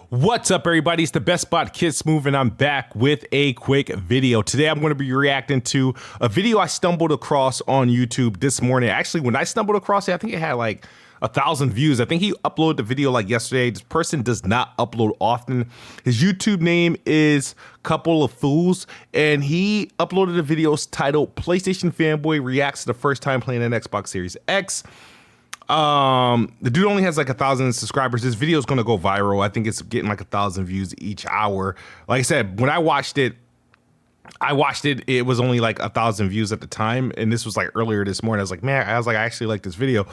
What's up, everybody? It's the Best Spot Kid Smooth, and I'm back with a quick video. Today, I'm going to be reacting to a video I stumbled across on YouTube this morning. Actually, when I stumbled across it, I think it had like 1,000 views. I think he uploaded the video like yesterday. This person does not upload often. His YouTube name is Couple of Fools, and he uploaded a video titled PlayStation Fanboy Reacts to the First Time Playing an Xbox Series X. The dude only has like 1,000 subscribers. This video is gonna go viral. I think it's getting like 1,000 views each hour. Like I said, when I watched it, it was only like 1,000 views at the time, and this was like earlier this morning. I was like, I actually like this video.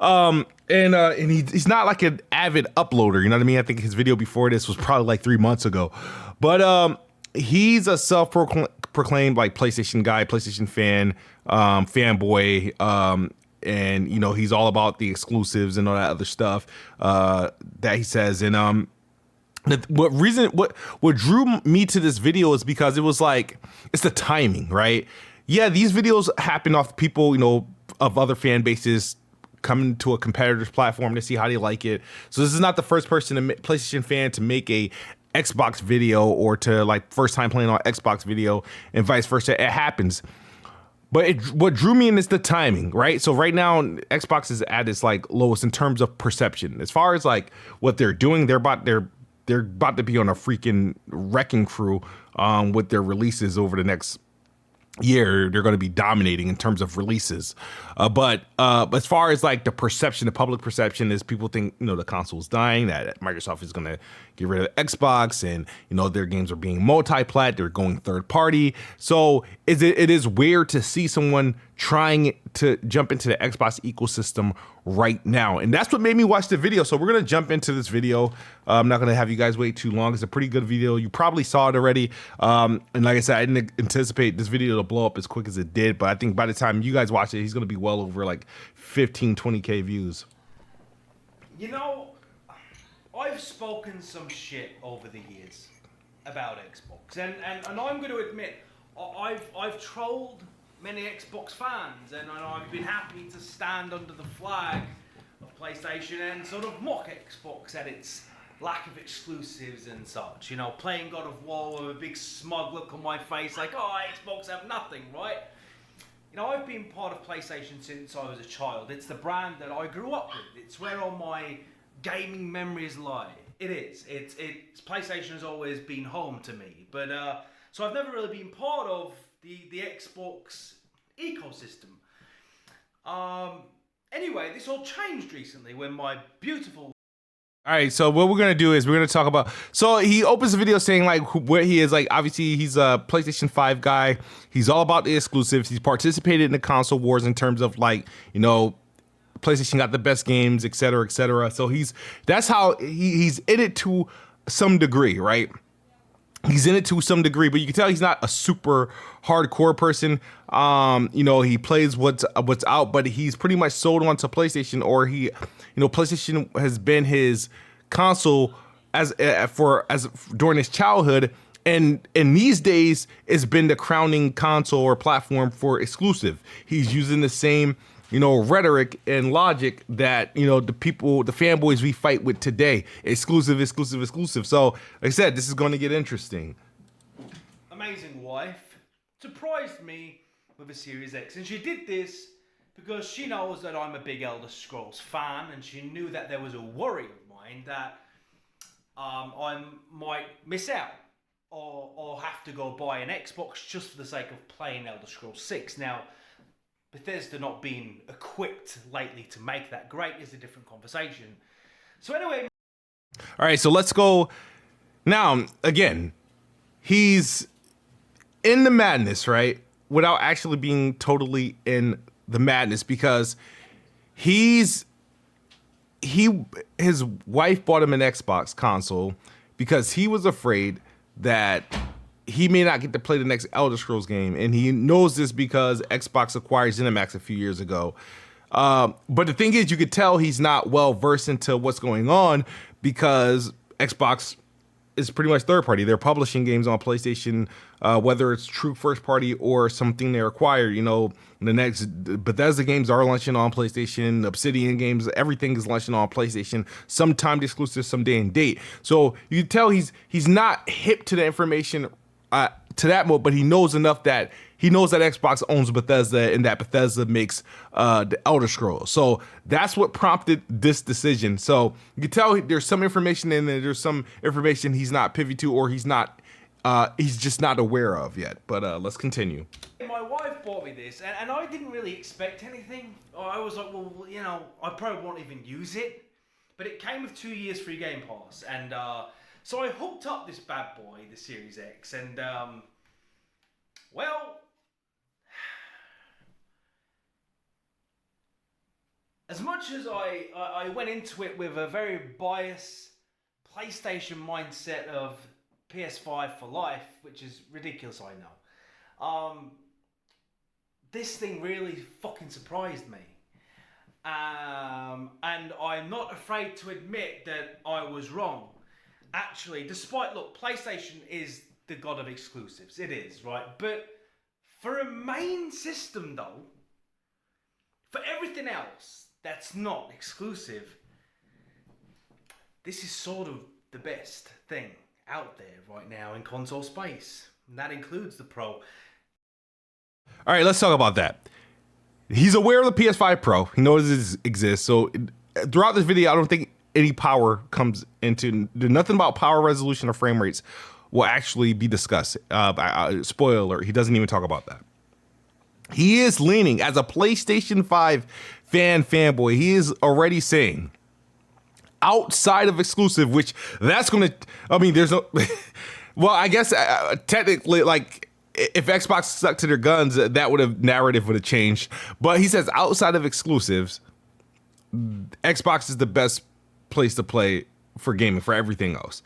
And he's not like an avid uploader, you know what I mean? I think his video before this was probably like 3 months ago. But he's a self-proclaimed like PlayStation guy, PlayStation fan, fanboy, and you know, he's all about the exclusives and all that other stuff that he says. And what drew me to this video is because it was like, it's the timing, right? Yeah, these videos happen off people, you know, of other fan bases coming to a competitor's platform to see how they like it. So this is not the first person, PlayStation fan, to make a Xbox video or to like first time playing on Xbox video and vice versa. It happens. But what drew me in is the timing, right? So right now, Xbox is at its like lowest in terms of perception. As far as like what they're doing, they're about to be on a freaking wrecking crew with their releases over the next year. They're going to be dominating in terms of releases. But as far as like the perception, the public perception is people think, you know, the console's dying, that Microsoft is going to get rid of Xbox, and, you know, their games are being multi-plat, they're going third party. So it is weird to see someone trying to jump into the Xbox ecosystem right now. And that's what made me watch the video. So we're going to jump into this video. I'm not going to have you guys wait too long. It's a pretty good video. You probably saw it already. And like I said, I didn't anticipate this video to blow up as quick as it did. But I think by the time you guys watch it, he's going to be well over like 15, 20K views. You know, I've spoken some shit over the years about Xbox. And I'm going to admit, I've trolled many Xbox fans, and I've been happy to stand under the flag of PlayStation and sort of mock Xbox at its lack of exclusives and such. You know, playing God of War with a big smug look on my face like, oh, Xbox have nothing, right? You know, I've been part of PlayStation since I was a child. It's the brand that I grew up with. It's where all my gaming memories lie. It is. It's PlayStation has always been home to me. But so I've never really been part of the Xbox ecosystem. Anyway, this all changed recently when my beautiful... All right, so what we're going to do is we're going to talk about... So he opens the video saying like where he is. Like, obviously, he's a PlayStation 5 guy. He's all about the exclusives. He's participated in the console wars in terms of like, you know, PlayStation got the best games, et cetera, et cetera. So that's how he's in it to some degree, right? He's in it to some degree, but you can tell he's not a super hardcore person. You know, he plays what's out, but he's pretty much sold onto PlayStation, or PlayStation has been his console during his childhood, and in these days it's been the crowning console or platform for exclusive. He's using the same, you know, rhetoric and logic that, you know, the fanboys we fight with today. Exclusive, exclusive, exclusive. So, like I said, this is going to get interesting. Amazing wife surprised me with a Series X. And she did this because she knows that I'm a big Elder Scrolls fan, and she knew that there was a worry of mine that I might miss out or have to go buy an Xbox just for the sake of playing Elder Scrolls 6. Now, Bethesda not being equipped lately to make that great is a different conversation. So anyway. All right, so let's go. Now, again, he's in the madness, right? Without actually being totally in the madness, because his wife bought him an Xbox console because he was afraid that he may not get to play the next Elder Scrolls game, and he knows this because Xbox acquired ZeniMax a few years ago. But the thing is, you could tell he's not well versed into what's going on because Xbox is pretty much third party. They're publishing games on PlayStation, whether it's true first party or something they acquired. You know, the next Bethesda games are launching on PlayStation. Obsidian games, everything is launching on PlayStation. Some timed exclusive, some day and date. So you can tell he's not hip to the information to that mode, but he knows enough that he knows that Xbox owns Bethesda and that Bethesda makes the Elder Scrolls. So that's what prompted this decision. So you can tell there's some information in there. There's some information he's not privy to, or he's just not aware of yet. But let's continue. My wife bought me this, and I didn't really expect anything. I was like, well, you know, I probably won't even use it. But it came with 2 years free Game Pass, and so I hooked up this bad boy, the Series X, and well, as much as I went into it with a very biased PlayStation mindset of PS5 for life, which is ridiculous, I know. This thing really fucking surprised me. And I'm not afraid to admit that I was wrong. Actually, look, PlayStation is the god of exclusives. It is, right? But for a main system, though, for everything else that's not exclusive, this is sort of the best thing out there right now in console space. And that includes the Pro. All right, let's talk about that. He's aware of the PS5 Pro. He knows it exists. So throughout this video, I don't think any power comes into, nothing about power resolution or frame rates will actually be discussed. Spoiler alert, he doesn't even talk about that. He is leaning, as a PlayStation 5 fanboy, he is already saying, outside of exclusive, which that's going to, I mean, there's no, well, I guess technically, like, if Xbox stuck to their guns, narrative would have changed. But he says outside of exclusives, Xbox is the best place to play for gaming, for everything else.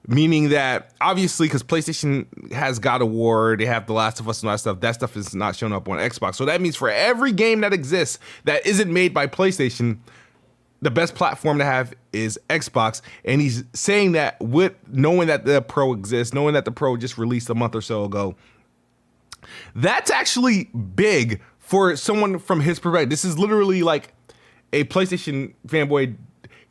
Meaning that, obviously, because PlayStation has God of War, they have The Last of Us and all that stuff is not showing up on Xbox. So that means for every game that exists that isn't made by PlayStation, the best platform to have is Xbox. And he's saying that with knowing that the Pro exists, knowing that the Pro just released a month or so ago, that's actually big for someone from his perspective. This is literally like a PlayStation fanboy,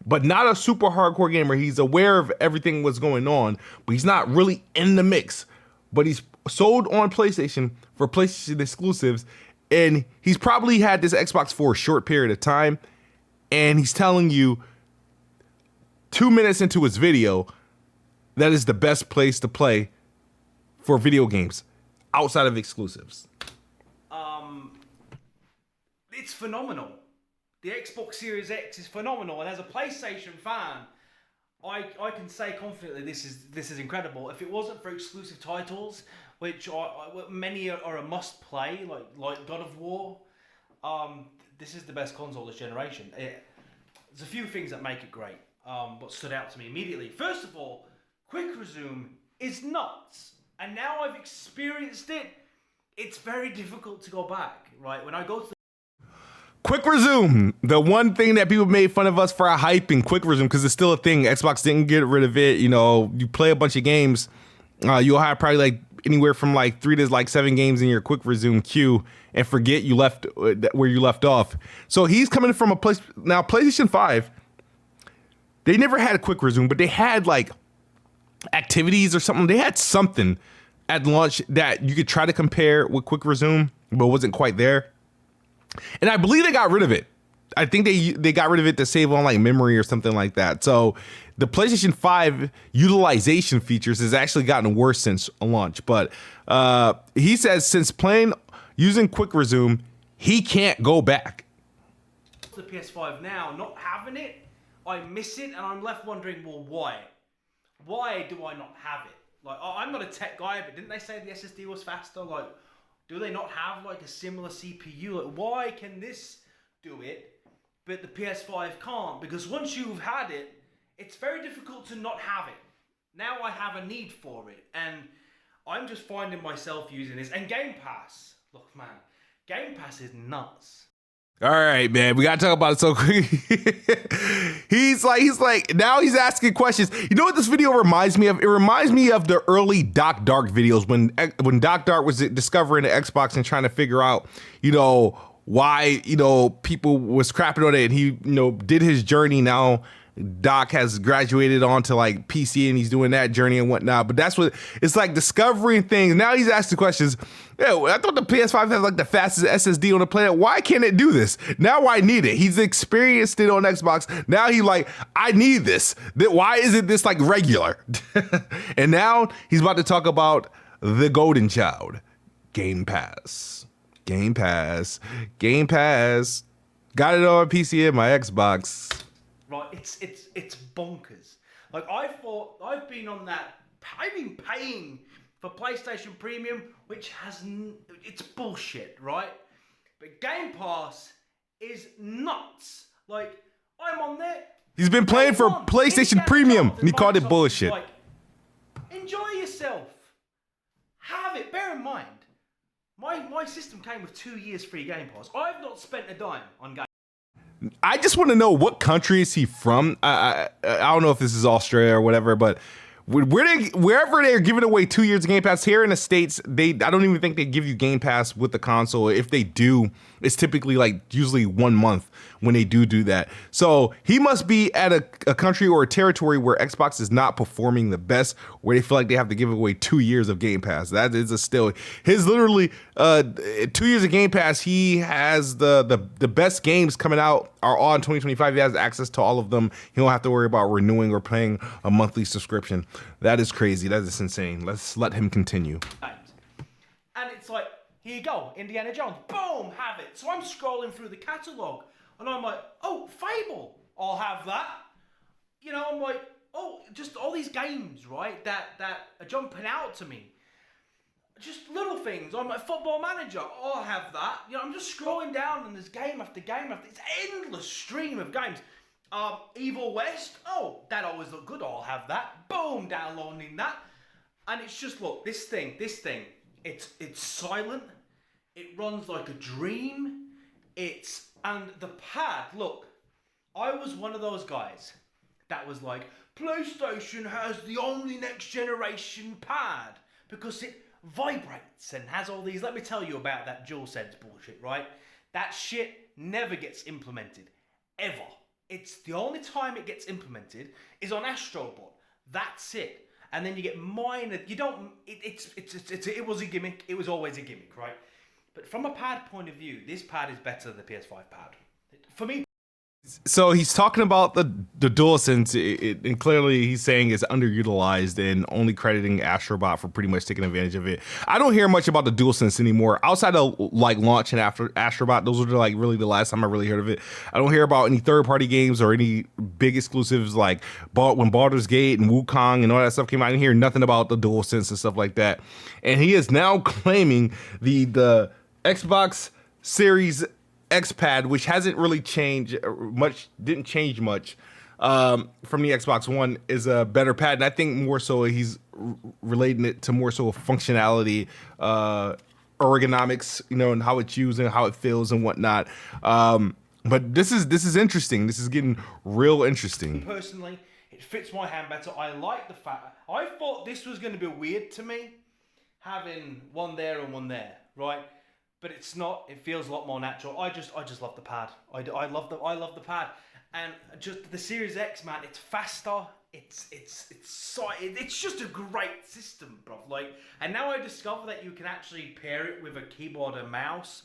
but not a super hardcore gamer. He's aware of everything what's going on, but he's not really in the mix. But he's sold on PlayStation for PlayStation exclusives, and he's probably had this Xbox for a short period of time, and he's telling you 2 minutes into his video that is the best place to play for video games outside of exclusives. It's phenomenal. The Xbox Series X is phenomenal, and as a PlayStation fan, I can say confidently this is incredible. If it wasn't for exclusive titles, which many are a must play, like God of War, this is the best console this generation. There's a few things that make it great. What stood out to me immediately. First of all, quick resume is nuts, and now I've experienced it. It's very difficult to go back. Right when I go to Quick resume, the one thing that people made fun of us for hyping quick resume, because it's still a thing. Xbox didn't get rid of it. You know, you play a bunch of games, you'll have probably like anywhere from like 3 to like 7 games in your quick resume queue and forget you left where you left off. So he's coming from a place now. PlayStation 5, they never had a quick resume, but they had like activities or something. They had something at launch that you could try to compare with quick resume, but wasn't quite there. And I believe they got rid of it. I think they got rid of it to save on like memory or something like that. So the PlayStation 5 utilization features has actually gotten worse since launch. But he says since using quick resume, he can't go back. The PS5 now, not having it, I miss it, and I'm left wondering, well, why? Why do I not have it? Like, I'm not a tech guy, but didn't they say the SSD was faster? Like, do they not have like a similar CPU? Like, why can this do it, but the PS5 can't? Because once you've had it, it's very difficult to not have it. Now I have a need for it, and I'm just finding myself using this. And Game Pass, look, man, Game Pass is nuts. All right, man, we gotta talk about it so quick. he's like, now he's asking questions. You know what this video reminds me of? It reminds me of the early Doc Dark videos when Doc Dark was discovering the Xbox and trying to figure out, why, people was crapping on it. And he, did his journey. Now Doc has graduated onto like PC and he's doing that journey and whatnot. But that's what it's like, discovering things. Now he's asking questions. Yeah, I thought the PS5 has like the fastest SSD on the planet. Why can't it do this? Now I need it. He's experienced it on Xbox. Now he like, I need this. Why isn't this like regular? And now he's about to talk about the golden child, Game Pass. Game Pass. Got it on PC and my Xbox. Right, it's bonkers. Like I've been paying for PlayStation Premium, which it's bullshit, right? But Game Pass is nuts. Like I'm on there. He's been playing for PlayStation Premium, and he called it bullshit. Like, enjoy yourself. Have it. Bear in mind, my system came with 2 years free Game Pass. I've not spent a dime on Game. I just want to know, what country is he from? I don't know if this is Australia or whatever, but wherever they're giving away 2 years of Game Pass, here in the States, I don't even think they give you Game Pass with the console. If they do, it's typically like usually 1 month when they do that. So he must be at a country or a territory where Xbox is not performing the best, where they feel like they have to give away 2 years of Game Pass. That is his literally 2 years of Game Pass. He has the best games coming out are all in 2025. He has access to all of them. He don't have to worry about renewing or paying a monthly subscription. That is crazy. That is insane. Let's let him continue. And it's like, here you go, Indiana Jones. Boom, have it. So I'm scrolling through the catalogue, and I'm like, oh, Fable, I'll have that. I'm like, oh, just all these games, right, that are jumping out to me. Just little things. I'm like, Football Manager, I'll have that. I'm just scrolling down, and there's game after game after. It's an endless stream of games. Evil West, oh, that always looked good, I'll have that. Boom, downloading that. And it's just, look, this thing, it's silent. It runs like a dream. And the pad, look, I was one of those guys that was like, PlayStation has the only next generation pad because it vibrates and has all these. Let me tell you about that DualSense bullshit, right? That shit never gets implemented, ever. It's the only time it gets implemented is on Astrobot. That's it. And then you get minor. You don't. It was a gimmick. It was always a gimmick, right? But from a pad point of view, this pad is better than the PS5 pad. For me. So he's talking about the DualSense, and clearly he's saying it's underutilized and only crediting Astrobot for pretty much taking advantage of it. I don't hear much about the DualSense anymore outside of like launch and after Astrobot. Those were like really the last time I really heard of it. I don't hear about any third-party games or any big exclusives like when Baldur's Gate and Wukong and all that stuff came out. I didn't hear nothing about the DualSense and stuff like that. And he is now claiming the Xbox Series X pad, which hasn't really changed much, didn't change much from the Xbox One, is a better pad. And I think more so he's relating it to more so functionality, ergonomics, and how it's used and how it feels and whatnot. But this is interesting. This is getting real interesting. Personally, it fits my hand better. I like the fact. I thought this was going to be weird to me, having one there and one there, right? But it's not. It feels a lot more natural. I just love the pad. I love the pad, and just the Series X, man. It's faster. It's just a great system, bro. Like, and now I discover that you can actually pair it with a keyboard and mouse.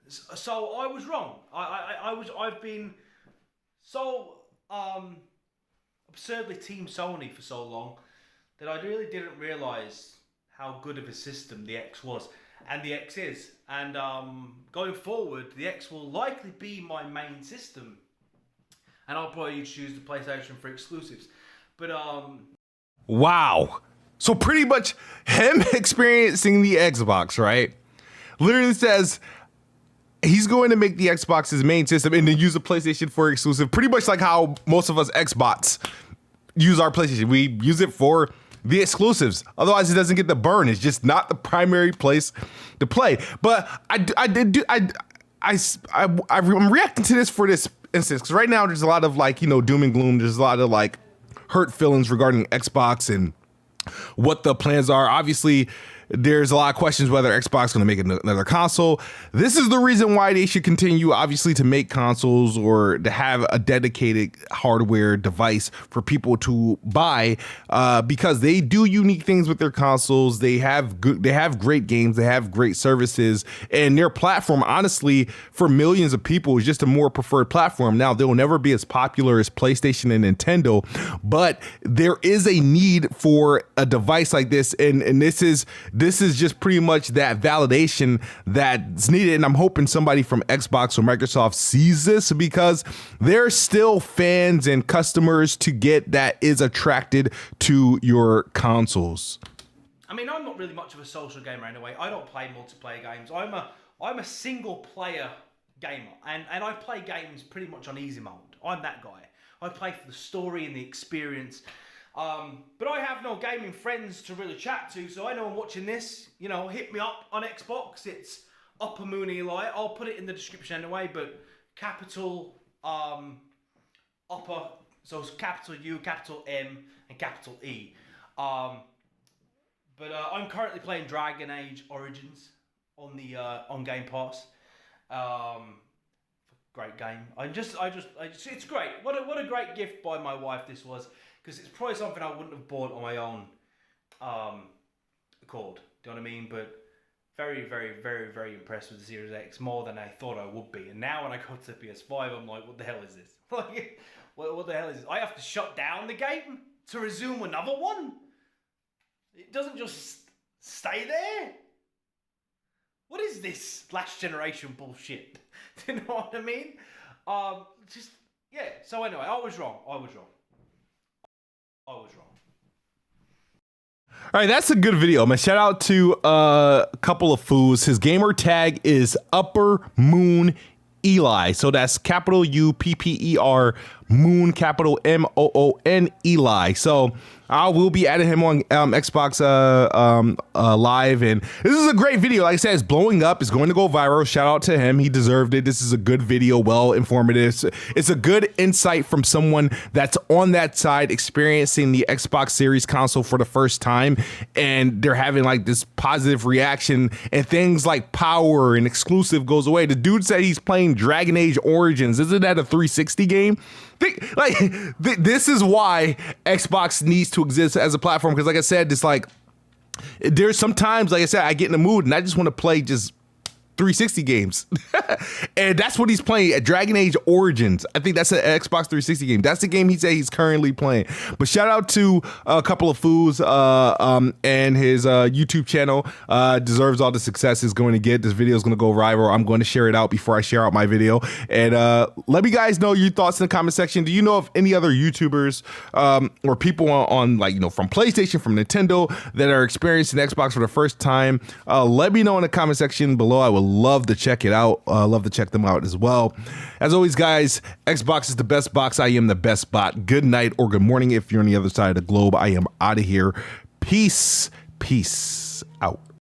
So I was wrong. I've been so absurdly Team Sony for so long that I really didn't realize how good of a system the X was. And the X is. And going forward, the X will likely be my main system. And I'll probably choose the PlayStation for exclusives. But wow. So pretty much him experiencing the Xbox, right? Literally says he's going to make the Xbox his main system and then use the PlayStation for exclusive. Pretty much like how most of us Xbots use our PlayStation. We use it for the exclusives. Otherwise, it doesn't get the burn. It's just not the primary place to play. But I I'm reacting to this for this instance because right now there's a lot of like, you know, doom and gloom. There's a lot of like hurt feelings regarding Xbox and what the plans are. Obviously, there's a lot of questions whether Xbox is going to make another console. This is the reason why they should continue, obviously, to make consoles or to have a dedicated hardware device for people to buy, because they do unique things with their consoles. They have great games. They have great services, and their platform, honestly, for millions of people, is just a more preferred platform. Now, they will never be as popular as PlayStation and Nintendo, but there is a need for a device like this, and this is just pretty much that validation that's needed. And I'm hoping somebody from Xbox or Microsoft sees this because there's still fans and customers to get that is attracted to your consoles. I mean, I'm not really much of a social gamer anyway. I don't play multiplayer games. I'm a single player gamer, and I play games pretty much on easy mode. I'm that guy. I play for the story and the experience. But I have no gaming friends to really chat to, so I know I'm watching this. You know, hit me up on Xbox. It's Upper Moon Eli. I'll put it in the description anyway, but capital Upper, so it's capital U, capital M, and capital E. But I'm currently playing Dragon Age Origins on the on Game Pass. Great game. It's great. What a great gift by my wife this was. Because it's probably something I wouldn't have bought on my own accord. Do you know what I mean? But very, very, very, very impressed with the Series X, more than I thought I would be. And now when I go to the PS5, I'm like, what the hell is this? Like, what the hell is this? I have to shut down the game to resume another one? It doesn't just stay there? What is this last generation bullshit? Do you know what I mean? Yeah. So anyway, I was wrong. I was wrong. All right, that's a good video, man. Shout out to a couple of fools. His gamer tag is Upper Moon Eli. So that's capital UPPER Moon, capital MOON Eli. So I will be adding him on Xbox Live, and this is a great video. Like I said, it's blowing up. It's going to go viral. Shout out to him. He deserved it. This is a good video, well informative. It's a good insight from someone that's on that side experiencing the Xbox Series console for the first time, and they're having like this positive reaction, and things like power and exclusive goes away. The dude said he's playing Dragon Age Origins. Isn't that a 360 game? This is why Xbox needs to exist as a platform, because like I said, it's like there's sometimes, like I said, I get in the mood and I just want to play just 360 games. And that's what he's playing at Dragon Age Origins. I think that's an Xbox 360 game. That's the game he said he's currently playing. But shout out to a couple of fools and his YouTube channel. Deserves all the success it's going to get. This video is going to go viral. I'm going to share it out before I share out my video. And let me guys know your thoughts in the comment section. Do you know of any other YouTubers or people on like, you know, from PlayStation, from Nintendo that are experiencing Xbox for the first time? Let me know in the comment section below. I would love to check it out. Love to check them out as well. As always, guys, Xbox is the best box. I am the best bot. Good night or good morning if you're on the other side of the globe. I am out of here. Peace. Peace.